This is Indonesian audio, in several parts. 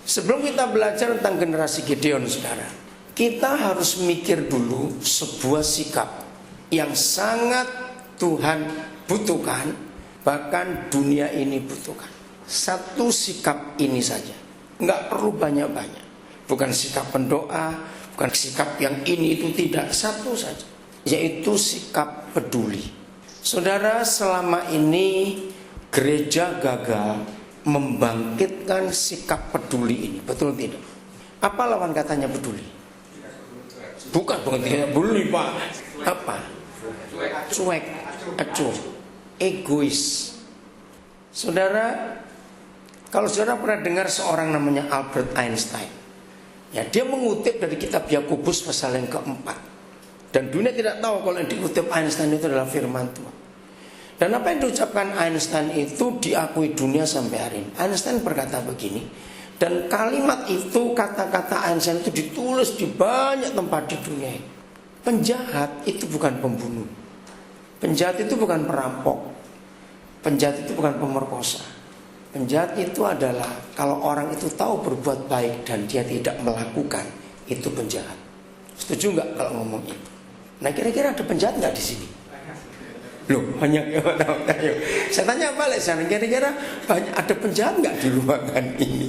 Sebelum kita belajar tentang generasi Gideon, saudara, kita harus mikir dulu sebuah sikap yang sangat Tuhan butuhkan, bahkan dunia ini butuhkan. Satu sikap ini saja, nggak perlu banyak-banyak. Bukan sikap pendoa, bukan sikap yang ini itu, tidak. Satu saja, yaitu sikap peduli. Saudara, selama ini gereja gagal membangkitkan sikap peduli ini, betul tidak? Apa lawan katanya peduli? Bukan tidak peduli, Pak. Apa? Cuek, acuh, egois. Saudara, kalau saudara pernah dengar seorang namanya Albert Einstein, ya, dia mengutip dari kitab Yakobus pasal yang keempat. Dan dunia tidak tahu kalau yang dikutip Einstein itu adalah firman Tuhan. Dan apa yang diucapkan Einstein itu diakui dunia sampai hari ini. Einstein berkata begini, dan kalimat itu, kata-kata Einstein itu ditulis di banyak tempat di dunia ini. Penjahat itu bukan pembunuh, penjahat itu bukan perampok, penjahat itu bukan pemerkosa. Penjahat itu adalah kalau orang itu tahu berbuat baik dan dia tidak melakukan, itu penjahat. Setuju nggak kalau ngomong itu? Nah, kira-kira ada penjahat nggak di sini? Loh, banyak ya. Saya tanya balik sana, kira-kira banyak ada penjahat nggak di ruangan ini?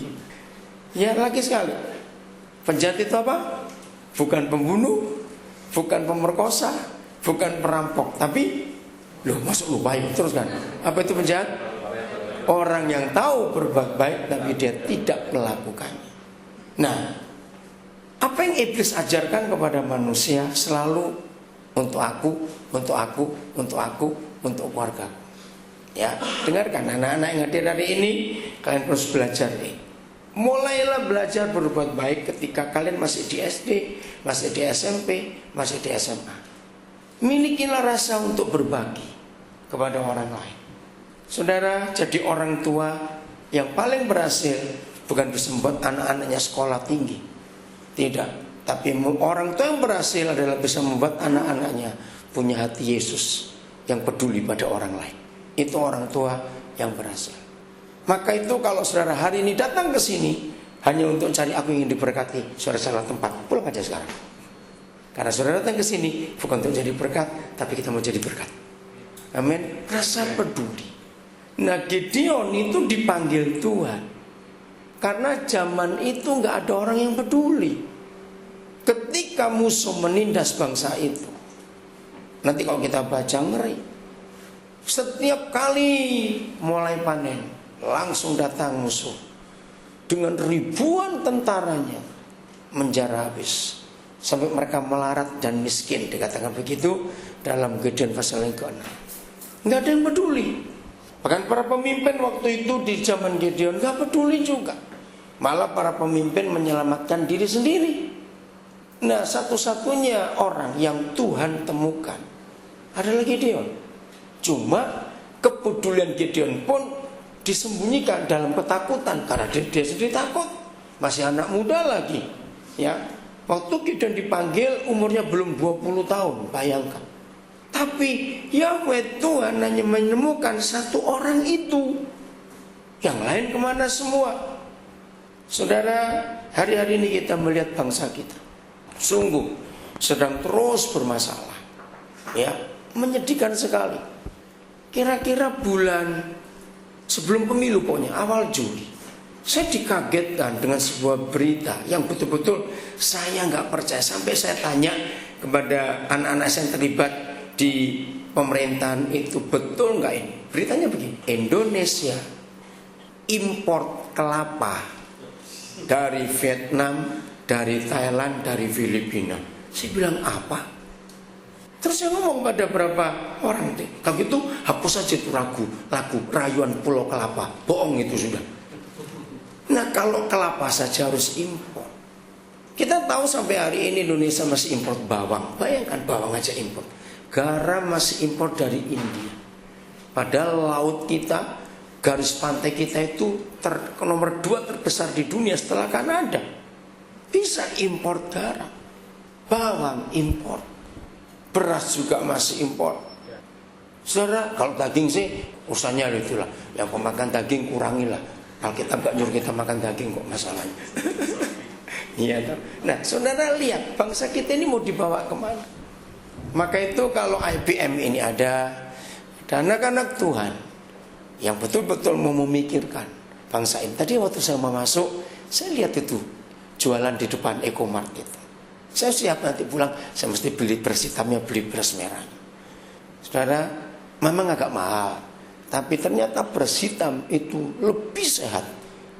Ya, lagi sekali. Penjahat itu apa? Bukan pembunuh, bukan pemerkosa, bukan perampok, tapi loh, masuk lupa itu terus kan? Apa itu penjahat? Orang yang tahu berbuat baik tapi dia tidak melakukannya. Nah, apa yang iblis ajarkan kepada manusia selalu untuk aku, untuk aku, untuk aku, untuk keluarga. Ya, dengarkan anak-anak yang hadir hari ini, kalian harus belajar nih. Mulailah belajar berbuat baik ketika kalian masih di SD, masih di SMP, masih di SMA. Milikilah rasa untuk berbagi kepada orang lain. Saudara, jadi orang tua yang paling berhasil bukan bisa membuat anak-anaknya sekolah tinggi, tidak. Tapi orang tua yang berhasil adalah bisa membuat anak-anaknya punya hati Yesus yang peduli pada orang lain. Itu orang tua yang berhasil. Maka itu kalau saudara hari ini datang ke sini hanya untuk cari aku ingin diberkati, saudara salah tempat, pulang aja sekarang. Karena saudara datang ke sini bukan untuk jadi berkat, tapi kita mau jadi berkat. Amin. Rasa peduli. Nah, Gideon itu dipanggil Tuhan karena zaman itu nggak ada orang yang peduli. Ketika musuh menindas bangsa itu, nanti kalau kita baca ngeri. Setiap kali mulai panen, langsung datang musuh dengan ribuan tentaranya, menjara habis sampai mereka melarat dan miskin. Dikatakan begitu dalam Gideon pasal yang ke-6. Nggak ada yang peduli. Bahkan para pemimpin waktu itu di zaman Gideon nggak peduli juga. Malah para pemimpin menyelamatkan diri sendiri. Nah, satu-satunya orang yang Tuhan temukan adalah Gideon. Cuma kepedulian Gideon pun disembunyikan dalam ketakutan karena dia sendiri takut. Masih anak muda lagi, ya. Waktu Gideon dipanggil umurnya belum 20 tahun, bayangkan. Tapi Yahweh Tuhan hanya menemukan satu orang itu. Yang lain kemana semua? Saudara, hari-hari ini kita melihat bangsa kita sungguh sedang terus bermasalah. Ya, menyedihkan sekali. Kira-kira bulan sebelum pemilu, pokoknya awal Juli, saya dikagetkan dengan sebuah berita yang betul-betul saya nggak percaya. Sampai saya tanya kepada anak-anak saya yang terlibat di pemerintahan itu, betul nggak ini? Beritanya begini, Indonesia import kelapa dari Vietnam, dari Thailand, dari Filipina. Saya bilang apa? Terus saya ngomong pada beberapa orang, kalau gitu hapus saja itu lagu rayuan Pulau Kelapa. Bohong itu sudah. Nah, kalau kelapa saja harus impor. Kita tahu sampai hari ini Indonesia masih impor bawang. Bayangkan bawang aja impor. Garam masih impor dari India. Padahal laut kita, garis pantai kita itu nomor 2 terbesar di dunia setelah Kanada. Bisa impor garam, bawang impor, beras juga masih impor. Saudara, kalau daging sih urusannya itulah, yang pemakan daging kurangilah. Alkitab gak nyuruh kita makan daging kok masalahnya. Iya toh. Nah, saudara lihat bangsa kita ini mau dibawa kemana? Maka itu kalau IPM ini ada anak-anak Tuhan yang betul-betul mau memikirkan bangsa ini. Tadi waktu saya mau masuk, saya lihat itu jualan di depan Ecomart itu. Saya siap nanti pulang, saya mesti beli beras hitamnya, beli beras merah. Saudara, memang agak mahal, tapi ternyata beras hitam itu lebih sehat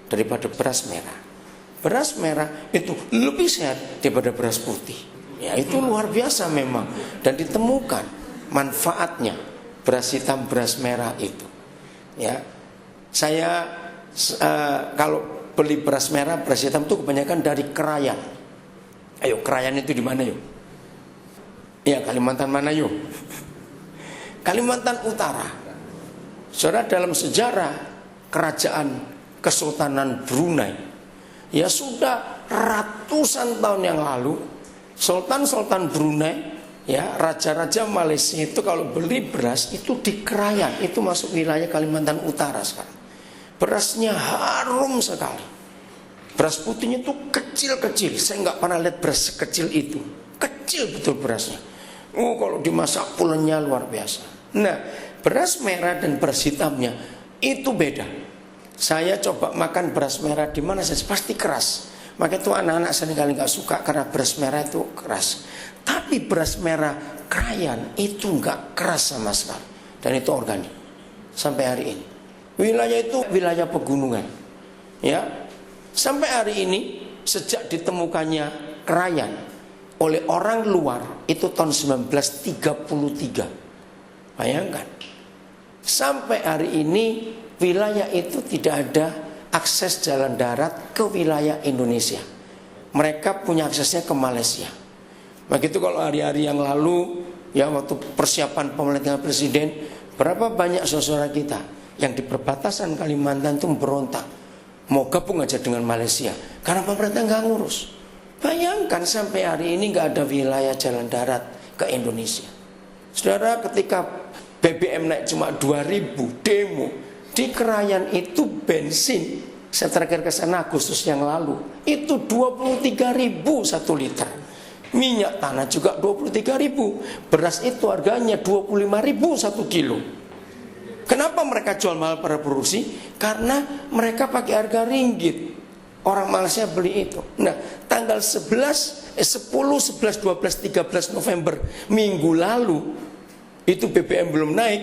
daripada beras merah. Beras merah itu lebih sehat daripada beras putih. Ya, itu luar biasa memang, dan ditemukan manfaatnya beras hitam, beras merah itu. Ya, saya kalau beli beras merah, beras hitam itu kebanyakan dari Krayan. Ayo, Krayan itu di mana yuk? Ya, Kalimantan mana yuk? Kalimantan Utara. Saudara, dalam sejarah kerajaan Kesultanan Brunei, ya sudah ratusan tahun yang lalu, Sultan Brunei, ya raja-raja Malaysia itu kalau beli beras itu di Krayan, itu masuk wilayah Kalimantan Utara sekarang. Berasnya harum sekali. Beras putihnya itu kecil-kecil. Saya nggak pernah lihat beras sekecil itu. Kecil betul berasnya. Kalau dimasak pulennya luar biasa. Nah, beras merah dan beras hitamnya itu beda. Saya coba makan beras merah di mana saja pasti keras. Maka itu anak-anak seringkali nggak suka karena beras merah itu keras. Tapi beras merah Krayan itu nggak keras sama sekali, dan itu organik sampai hari ini. Wilayah itu wilayah pegunungan, ya. Sampai hari ini sejak ditemukannya Krayan oleh orang luar itu tahun 1933. Bayangkan, sampai hari ini wilayah itu tidak ada akses jalan darat ke wilayah Indonesia. Mereka punya aksesnya ke Malaysia. Begitu kalau hari-hari yang lalu, ya waktu persiapan pemilihan presiden, berapa banyak saudara kita yang di perbatasan Kalimantan itu berontak, mau gabung aja dengan Malaysia karena pemerintah nggak ngurus. Bayangkan sampai hari ini nggak ada wilayah jalan darat ke Indonesia. Saudara, ketika BBM naik cuma 2.000 demo di Krayan itu bensin, saya terakhir ke sana Agustus yang lalu itu 23.000 1 liter. Minyak tanah juga 23.000. Beras itu harganya 25.000 1 kilo. Kenapa mereka jual mahal pada produksi? Karena mereka pakai harga ringgit. Orang Malaysia beli itu. Nah, tanggal 10, 11, 12, 13 November minggu lalu itu BBM belum naik.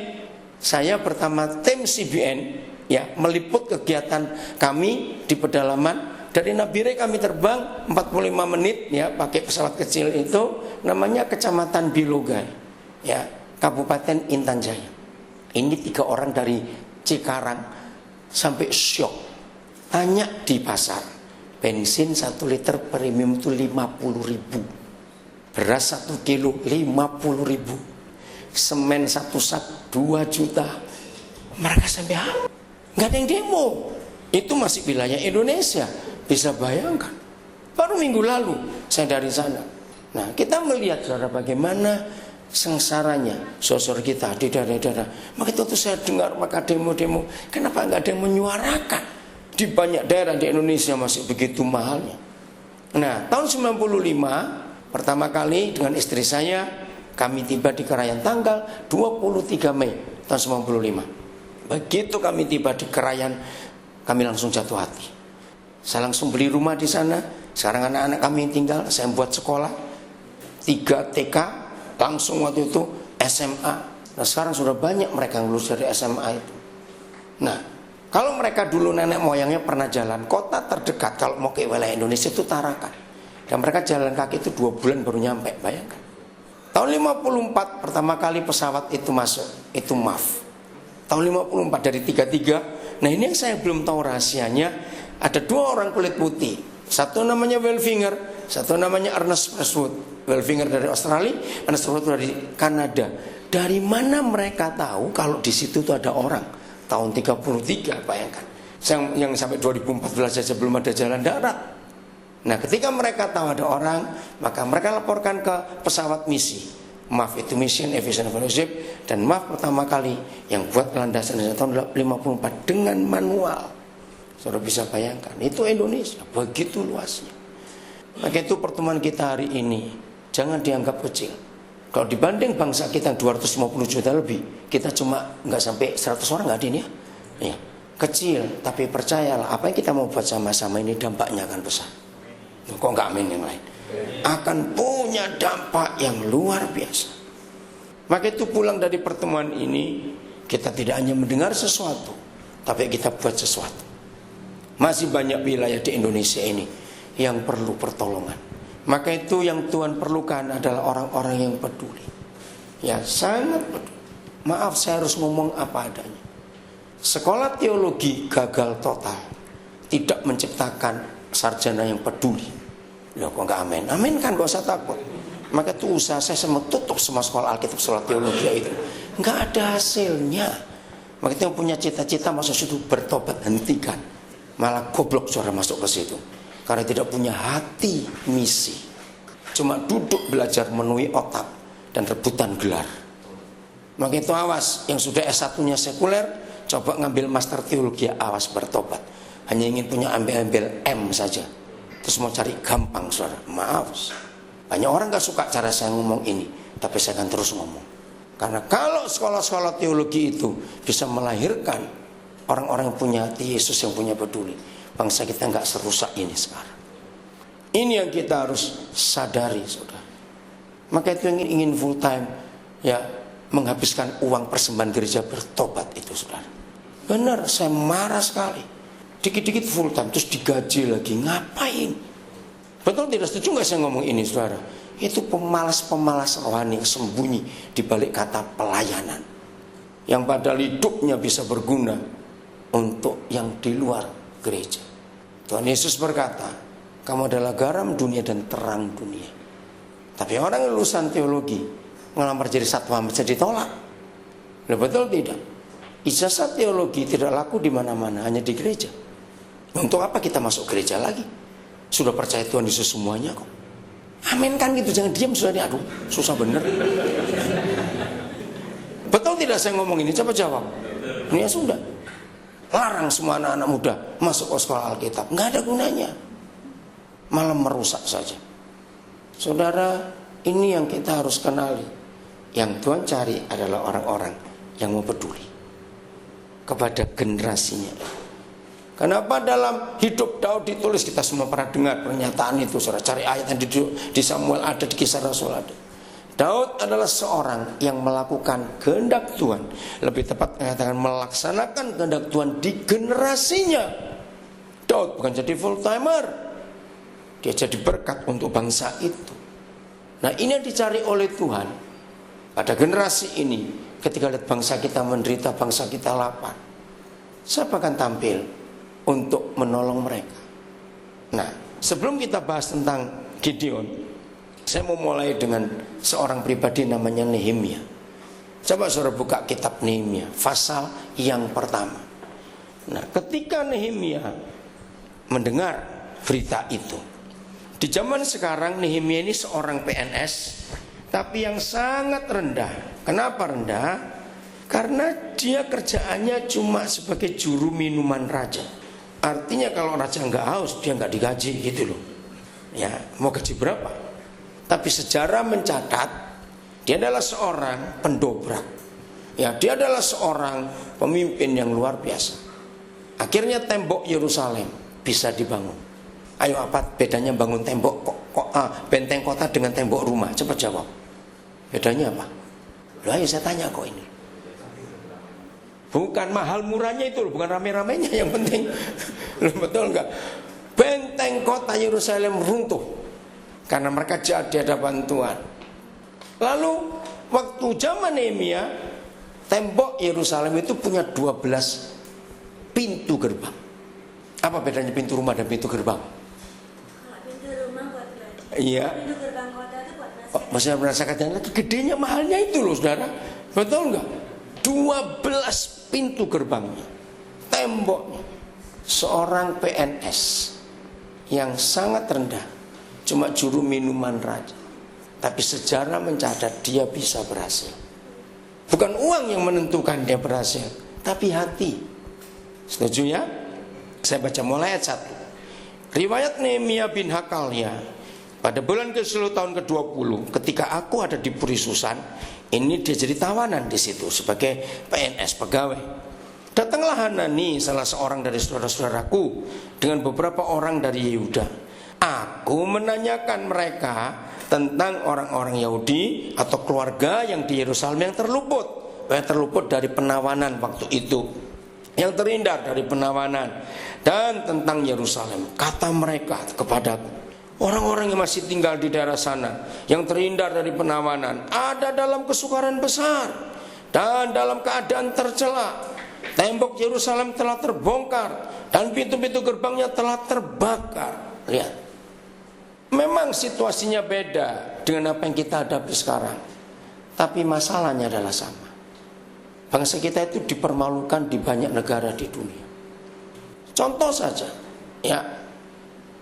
Saya pertama tim CBN ya meliput kegiatan kami di pedalaman. Dari Nabire kami terbang 45 menit ya pakai pesawat kecil itu, namanya Kecamatan Bilogai ya, Kabupaten Intan Jaya. Ini 3 orang dari Cikarang sampai syok. Tanya di pasar, bensin 1 liter premium itu 50.000, beras 1 kilo 50.000, semen 1 sak 2 juta. Mereka sampai nggak ada yang demo. Itu masih wilayah Indonesia. Bisa bayangkan, baru minggu lalu saya dari sana. Nah, kita melihat saudara bagaimana sengsaranya saudara kita di daerah-daerah. Maka itu saya dengar maka demo-demo. Kenapa nggak ada yang menyuarakan? Di banyak daerah di Indonesia masih begitu mahalnya. Nah, tahun 95 pertama kali dengan istri saya kami tiba di Krayan tanggal 23 Mei tahun 95. Begitu kami tiba di Krayan, kami langsung jatuh hati. Saya langsung beli rumah di sana. Sekarang anak-anak kami yang tinggal, saya buat sekolah 3 TK, langsung waktu itu SMA. Nah, sekarang sudah banyak mereka yang lulus dari SMA itu. Nah, kalau mereka dulu nenek moyangnya pernah jalan, kota terdekat kalau mau ke wilayah Indonesia itu Tarakan. Dan mereka jalan kaki itu 2 bulan baru nyampe, bayangkan. Tahun 54 pertama kali pesawat itu masuk, itu MAF. Tahun 54 dari 33. Nah, ini yang saya belum tahu rahasianya. Ada 2 orang kulit putih. Satu namanya Welfinger, satu namanya Ernest Presswood. Welfinger dari Australia, Ernest Presswood dari Kanada. Dari mana mereka tahu kalau di situ tuh ada orang? Tahun 33, bayangkan. Yang sampai 2014 saja belum ada jalan darat. Nah, ketika mereka tahu ada orang, maka mereka laporkan ke pesawat misi. MAF itu Mission Aviation Fellowship, dan MAF pertama kali yang buat landasan tahun 54 dengan manual. Saudara bisa bayangkan, itu Indonesia begitu luasnya. Maka itu pertemuan kita hari ini jangan dianggap kecil. Kalau dibanding bangsa kita 250 juta lebih, kita cuma nggak sampai 100 orang nggak ada ini ya. Kecil, tapi percayalah apa yang kita mau buat sama-sama ini dampaknya akan besar. Kok nggak amin yang lain? Akan punya dampak yang luar biasa. Maka itu pulang dari pertemuan ini, kita tidak hanya mendengar sesuatu, tapi kita buat sesuatu. Masih banyak wilayah di Indonesia ini yang perlu pertolongan. Maka itu yang Tuhan perlukan adalah orang-orang yang peduli. Ya, sangat peduli. Maaf, saya harus ngomong apa adanya. Sekolah teologi gagal total, tidak menciptakan sarjana yang peduli. Loh, kok nggak amin? Amin kan, gak usah takut. Maka itu usaha saya tutup semua sekolah Alkitab, sekolah teologi itu. Nggak ada hasilnya. Maka itu yang punya cita-cita masuk situ bertobat, hentikan. Malah goblok saudara masuk ke situ. Karena tidak punya hati misi. Cuma duduk belajar memenuhi otak dan rebutan gelar. Maka itu awas, yang sudah S1-nya sekuler, coba ngambil master teologi, awas bertobat. Hanya ingin punya ambil-ambil M saja. Terus mau cari gampang saudara. Maaf. Banyak orang gak suka cara saya ngomong ini, tapi saya akan terus ngomong. Karena kalau sekolah-sekolah teologi itu bisa melahirkan orang-orang yang punya hati Yesus, yang punya peduli, bangsa kita gak serusak ini sekarang. Ini yang kita harus sadari saudara. Maka itu yang ingin full time, ya, menghabiskan uang persembahan gereja bertobat itu saudara. Benar, saya marah sekali. Dikit-dikit full time, terus digaji lagi, ngapain? Betul tidak setuju nggak saya ngomong ini saudara? Itu pemalas-pemalas rohani yang sembunyi di balik kata pelayanan, yang padahal hidupnya bisa berguna untuk yang di luar gereja. Tuhan Yesus berkata, kamu adalah garam dunia dan terang dunia. Tapi orang lulusan teologi ngelamar jadi satwa bisa ditolak. Nah, betul tidak? Ijazah teologi tidak laku di mana-mana, hanya di gereja. Untuk apa kita masuk gereja lagi? Sudah percaya Tuhan Yesus semuanya kok. Amin kan gitu, jangan diam saudara. Aduh, susah bener. Betul tidak saya ngomong ini? Coba jawab. Ya sudah. Larang semua anak-anak muda masuk ke sekolah Alkitab, nggak ada gunanya. Malah merusak saja. Saudara, ini yang kita harus kenali. Yang Tuhan cari adalah orang-orang yang mau peduli kepada generasinya. Kenapa dalam hidup Daud ditulis, kita semua pernah dengar pernyataan itu, saudara. Cari ayat yang di Samuel ada, di Kisah Rasul ada. Daud adalah seorang yang melakukan kehendak Tuhan, lebih tepat mengatakan melaksanakan kehendak Tuhan di generasinya. Daud bukan jadi full timer, dia jadi berkat untuk bangsa itu. Nah, ini yang dicari oleh Tuhan pada generasi ini. Ketika lihat bangsa kita menderita, bangsa kita lapar, siapa akan tampil untuk menolong mereka? Nah, sebelum kita bahas tentang Gideon, saya mau mulai dengan seorang pribadi namanya Nehemia. Coba saudara buka kitab Nehemia, pasal yang pertama. Nah, ketika Nehemia mendengar berita itu, di zaman sekarang Nehemia ini seorang PNS, tapi yang sangat rendah. Kenapa rendah? Karena dia kerjaannya cuma sebagai juru minuman raja. Artinya kalau raja nggak haus, dia nggak digaji gitu loh. Ya, mau gaji berapa? Tapi sejarah mencatat dia adalah seorang pendobrak. Ya, dia adalah seorang pemimpin yang luar biasa. Akhirnya tembok Yerusalem bisa dibangun. Ayo, apa bedanya bangun tembok benteng kota dengan tembok rumah? Coba jawab. Bedanya apa? Loh, ayo saya tanya kok ini. Bukan mahal murahnya itu loh, bukan rame-ramenya yang penting. Loh, betul enggak? Benteng kota Yerusalem runtuh karena mereka jahat di hadapan Tuhan. Lalu waktu zaman Nehemia, tembok Yerusalem itu punya 12 pintu gerbang. Apa bedanya pintu rumah dan pintu gerbang? Kalau pintu rumah buat pribadi. Iya. Pintu gerbang kota itu buat masyarakat. Masih merasakan lagi gedenya mahalnya itu loh saudara. Betul enggak? 12 pintu gerbangnya, temboknya. Seorang PNS yang sangat rendah, cuma juru minuman raja, tapi sejarah mencatat dia bisa berhasil. Bukan uang yang menentukan dia berhasil, tapi hati. Setuju ya? Saya baca mulai ayat 1. Riwayat Nehemia bin Hakalia, pada bulan ke-10 tahun ke-20, ketika aku ada di Puri Susan, ini dia jadi tawanan di situ sebagai PNS, pegawai. Datanglah Hanani, salah seorang dari saudara-saudaraku, dengan beberapa orang dari Yehuda. Aku menanyakan mereka tentang orang-orang Yahudi atau keluarga yang di Yerusalem yang terluput dari penawanan waktu itu, yang terhindar dari penawanan, dan tentang Yerusalem. Kata mereka kepadaku, orang-orang yang masih tinggal di daerah sana, yang terhindar dari penawanan, ada dalam kesukaran besar dan dalam keadaan tercela. Tembok Yerusalem telah terbongkar dan pintu-pintu gerbangnya telah terbakar. Lihat, memang situasinya beda dengan apa yang kita hadapi sekarang, tapi masalahnya adalah sama. Bangsa kita itu dipermalukan di banyak negara di dunia. Contoh saja, ya,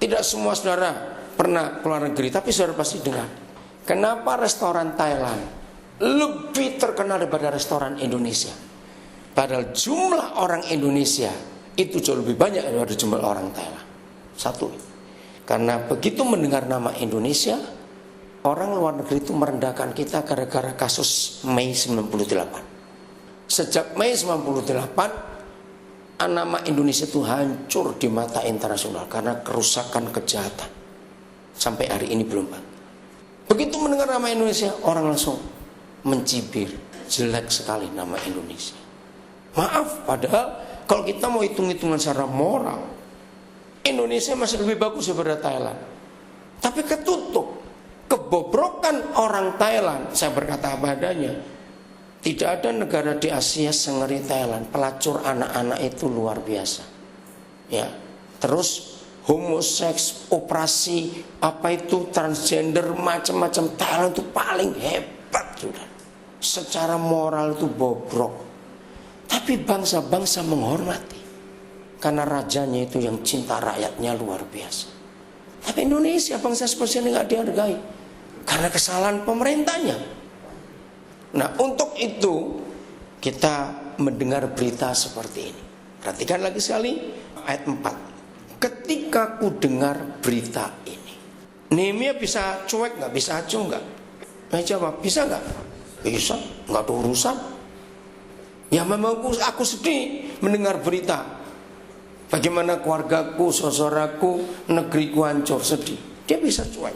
tidak semua saudara pernah keluar negeri, tapi saudara pasti dengar, kenapa restoran Thailand lebih terkenal daripada restoran Indonesia? Padahal jumlah orang Indonesia itu jauh lebih banyak daripada jumlah orang Thailand. Satu, karena begitu mendengar nama Indonesia, orang luar negeri itu merendahkan kita gara-gara kasus Mei 98. Sejak Mei 98, nama Indonesia itu hancur di mata internasional karena kerusakan, kejahatan. Sampai hari ini belum bangkit. Begitu mendengar nama Indonesia, orang langsung mencibir, jelek sekali nama Indonesia. Maaf, padahal kalau kita mau hitung-hitungan secara moral, Indonesia masih lebih bagus daripada Thailand. Tapi ketutup, kebobrokan orang Thailand, saya berkata apa adanya, tidak ada negara di Asia sengeri Thailand. Pelacur anak-anak itu luar biasa. Ya, terus homoseks, operasi, apa itu transgender, macam-macam, Thailand itu paling hebat sudah. Secara moral itu bobrok. Tapi bangsa-bangsa menghormati karena rajanya itu yang cinta rakyatnya luar biasa. Tapi Indonesia, bangsa seperti ini nggak dihargai karena kesalahan pemerintahnya. Nah, untuk itu kita mendengar berita seperti ini. Perhatikan lagi sekali ayat 4. Ketika ku dengar berita ini, Nehemia bisa cuek nggak? Bisa acuh nggak? Saya jawab, bisa nggak? Bisa, nggak ada urusan. Ya memang aku sedih mendengar berita bagaimana keluargaku, saudaraku, negeriku hancur, sedih. Dia bisa cuek.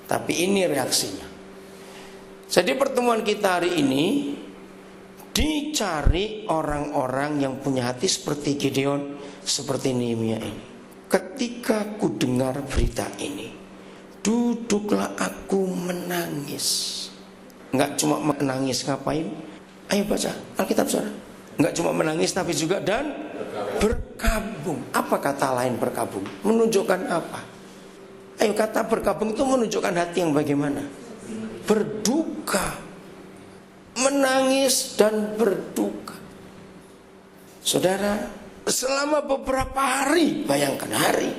Tapi ini reaksinya. Jadi pertemuan kita hari ini dicari orang-orang yang punya hati seperti Gideon, seperti Nehemia ini. Ketika ku dengar berita ini, duduklah aku menangis. Enggak cuma menangis, ngapain? Ayo baca Alkitab saudara. Enggak cuma menangis tapi juga dan berkabung. Apa kata lain berkabung? Menunjukkan apa? Ayo, kata berkabung itu menunjukkan hati yang bagaimana? Berduka, menangis dan berduka. Saudara, selama beberapa hari, bayangkan hari,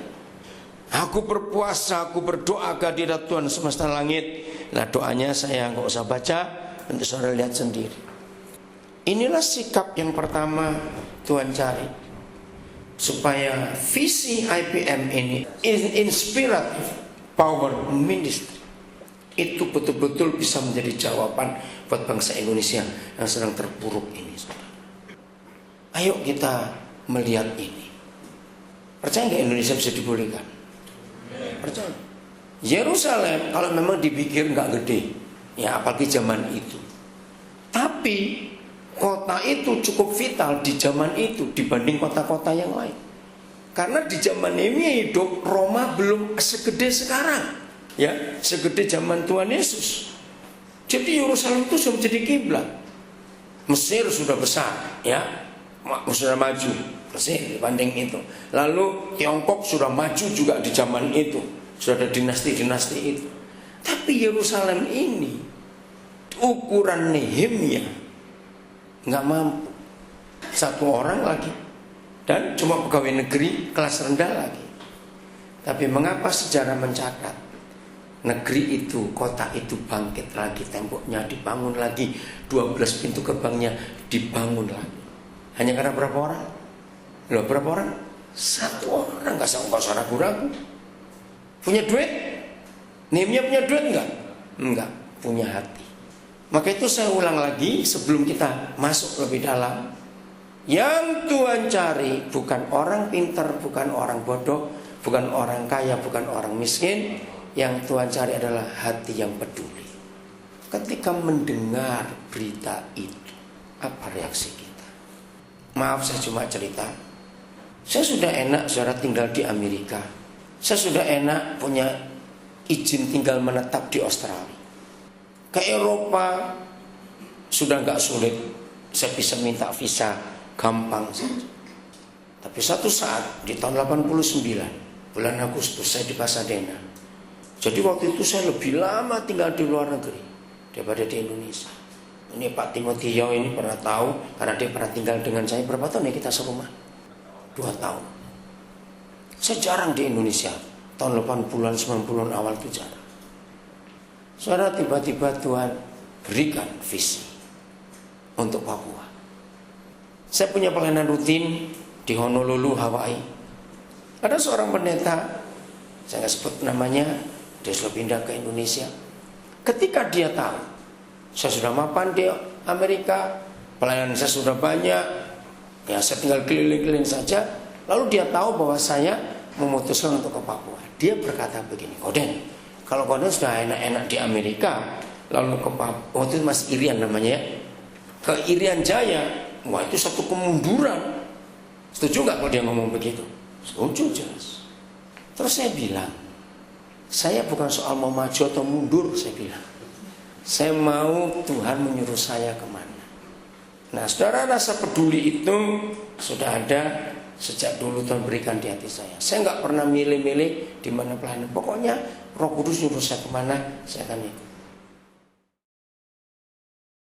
aku berpuasa, aku berdoa kehadirat Tuhan semesta langit. Nah, doanya saya nggak usah baca, nanti saudara lihat sendiri. Inilah sikap yang pertama Tuhan cari, supaya visi IPM ini, Inspirative Power Ministry, itu betul-betul bisa menjadi jawaban buat bangsa Indonesia yang sedang terpuruk ini, saudara. Ayo kita melihat ini. Percaya nggak Indonesia bisa dipulihkan? Percaya. Yerusalem kalau memang dipikir nggak gede, ya apalagi zaman itu. Tapi kota itu cukup vital di zaman itu dibanding kota-kota yang lain. Karena di zaman Nehemia hidup, Roma belum segede sekarang. Ya, segede zaman Tuhan Yesus. Jadi Yerusalem itu sudah menjadi kiblat. Mesir sudah besar, ya, sudah maju. Mesir dibanding itu. Lalu Tiongkok sudah maju juga di zaman itu. Sudah ada dinasti-dinasti itu. Tapi Yerusalem ini, ukuran Nehemia nggak mampu. Satu orang lagi, dan cuma pegawai negeri kelas rendah lagi. Tapi mengapa sejarah mencatat negeri itu, kota itu bangkit lagi, temboknya dibangun lagi, 12 pintu gerbangnya dibangun lagi. Hanya karena berapa orang? Loh, berapa orang? Satu orang, nggak usah ragu-ragu. Punya duit? Nehemia punya duit enggak? Enggak, punya hati. Maka itu saya ulang lagi sebelum kita masuk lebih dalam. Yang Tuhan cari bukan orang pintar, bukan orang bodoh, bukan orang kaya, bukan orang miskin. Yang Tuhan cari adalah hati yang peduli. Ketika mendengar berita itu, apa reaksi kita? Maaf, saya cuma cerita. Saya sudah enak saudara tinggal di Amerika. Saya sudah enak punya izin tinggal menetap di Australia. Ke Eropa sudah gak sulit. Saya bisa minta visa gampang saja. Tapi satu saat di tahun 89 bulan Agustus saya di Pasadena. Jadi waktu itu saya lebih lama tinggal di luar negeri daripada di Indonesia. Ini Pak Timotiyo ini pernah tahu karena dia pernah tinggal dengan saya. Berapa tahun ya kita serumah? 2 tahun. Saya jarang di Indonesia. Tahun 80-an, 90-an awal itu jarang. Saudara, tiba-tiba Tuhan berikan visi untuk Papua. Saya punya pelayanan rutin di Honolulu, Hawaii. Ada seorang pendeta, saya nggak sebut namanya, dia sudah pindah ke Indonesia. Ketika dia tahu saya sudah mapan di Amerika, pelayanan saya sudah banyak, ya saya tinggal keliling-keliling saja. Lalu dia tahu bahwa saya memutuskan untuk ke Papua. Dia berkata begini, Koden, kalau Koden sudah enak-enak di Amerika, lalu ke Papua, waktu itu Mas Irian namanya, ke Irian Jaya, wah itu satu kemunduran. Setuju nggak kalau dia ngomong begitu? Setuju jelas. Terus saya bilang, saya bukan soal mau maju atau mundur, saya bilang. Saya mau Tuhan menyuruh saya kemana. Nah, saudara, rasa peduli itu sudah ada sejak dulu Tuhan berikan di hati saya. Saya nggak pernah milih-milih di mana pelayanan. Pokoknya Roh Kudus nyuruh saya kemana, saya akan ikut.